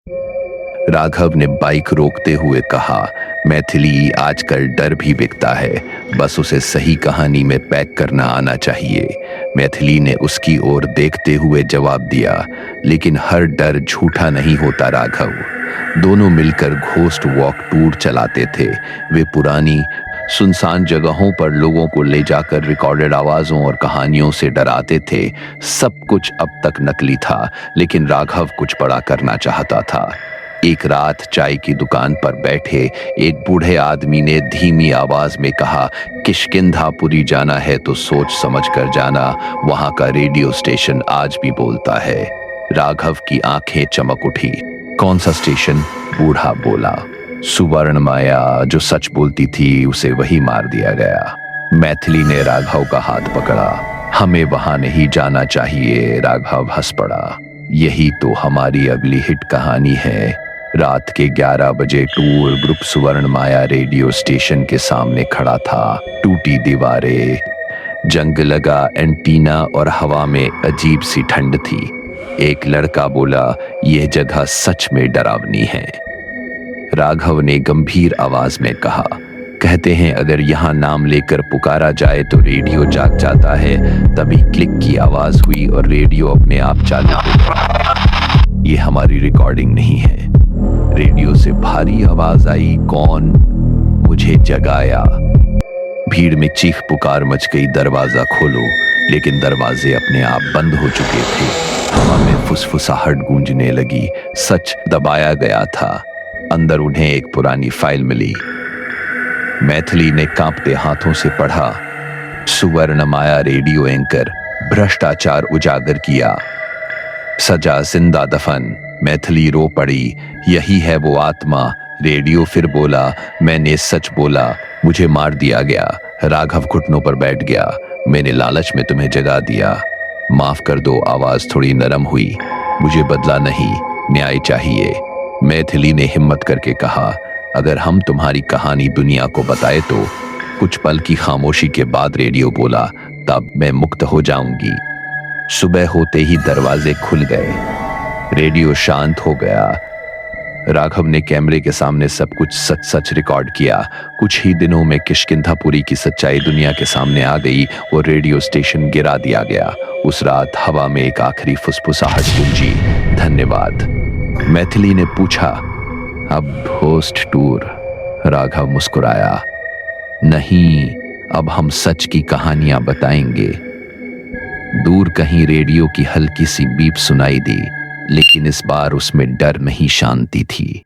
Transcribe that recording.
राघव ने बाइक रोकते हुए कहा, मैथिली आजकल डर भी बिकता है, बस उसे सही कहानी में पैक करना आना चाहिए। मैथिली ने उसकी ओर देखते हुए जवाब दिया, लेकिन हर डर झूठा नहीं होता राघव। दोनों मिलकर घोस्ट वॉक टूर चलाते थे। वे पुरानी सुनसान जगहों पर लोगों को ले जाकर रिकॉर्डेड आवाजों और कहानियों से डराते थे। सब कुछ अब तक नकली था, लेकिन राघव कुछ बड़ा करना चाहता था। एक रात चाय की दुकान पर बैठे एक बूढ़े आदमी ने धीमी आवाज में कहा, किष्किंधापुरी जाना है तो सोच समझ कर जाना, वहां का रेडियो स्टेशन आज भी बोलता है। राघव की आंखें चमक उठी। कौन सा स्टेशन? बूढ़ा बोला। सुवर्ण माया, जो सच बोलती थी उसे वही मार दिया गया। मैथिली ने राघव का हाथ पकड़ा। हमें वहां नहीं जाना चाहिए। राघव हंस पड़ा। यही तो हमारी अगली हिट कहानी है। रात के 11 बजे टूर ग्रुप सुवर्ण माया रेडियो स्टेशन के सामने खड़ा था। टूटी दीवारें, जंग लगा एंटीना और हवा में अजीब सी ठंड थी। एक लड़का बोला, यह जगह सच में डरावनी है। राघव ने गंभीर आवाज में कहा, कहते हैं अगर यहाँ नाम लेकर पुकारा जाए तो रेडियो जाग जाता है। तभी क्लिक की आवाज हुई और रेडियो अपने आप चालू हो गया। ये हमारी रिकॉर्डिंग नहीं है। रेडियो से भारी आवाज आई, कौन? मुझे जगाया। भीड़ में चीख पुकार मच गई, दरवाजा खोलो। लेकिन दरवाजे अपने आप बंद हो चुके थे। हवा में फुसफुसाहट गूंजने लगी। सच दबाया गया था। अंदर उन्हें एक पुरानी फाइल मिली। मैथिली ने कांपते हाथों से पढ़ा, सुवर्ण माया रेडियो एंकर, भ्रष्टाचार उजागर किया, सजा जिंदा दफन। मैथिली रो पड़ी। यही है वो आत्मा। रेडियो फिर बोला, मैंने सच बोला, मुझे मार दिया गया। राघव घुटनों पर बैठ गया। मैंने लालच में तुम्हें जगा दिया, माफ कर दो। आवाज थोड़ी नरम हुई। मुझे बदला नहीं, न्याय चाहिए। मैथिली ने हिम्मत करके कहा, अगर हम तुम्हारी कहानी दुनिया को बताए तो? कुछ पल की खामोशी के बाद रेडियो बोला, तब मैं मुक्त हो जाऊंगी। सुबह होते ही दरवाजे खुल गए। रेडियो शांत हो गया। राघव ने कैमरे के सामने सब कुछ सच सच रिकॉर्ड किया। कुछ ही दिनों में किष्किंधापुरी की सच्चाई दुनिया के सामने आ गई और रेडियो स्टेशन गिरा दिया गया। उस रात हवा में एक आखिरी फुसफुसाहट गूंजी, धन्यवाद। मैथिली ने पूछा, अब होस्ट टूर? राघव मुस्कुराया, नहीं, अब हम सच की कहानियां बताएंगे। दूर कहीं रेडियो की हल्की सी बीप सुनाई दी, लेकिन इस बार उसमें डर नहीं, शांति थी।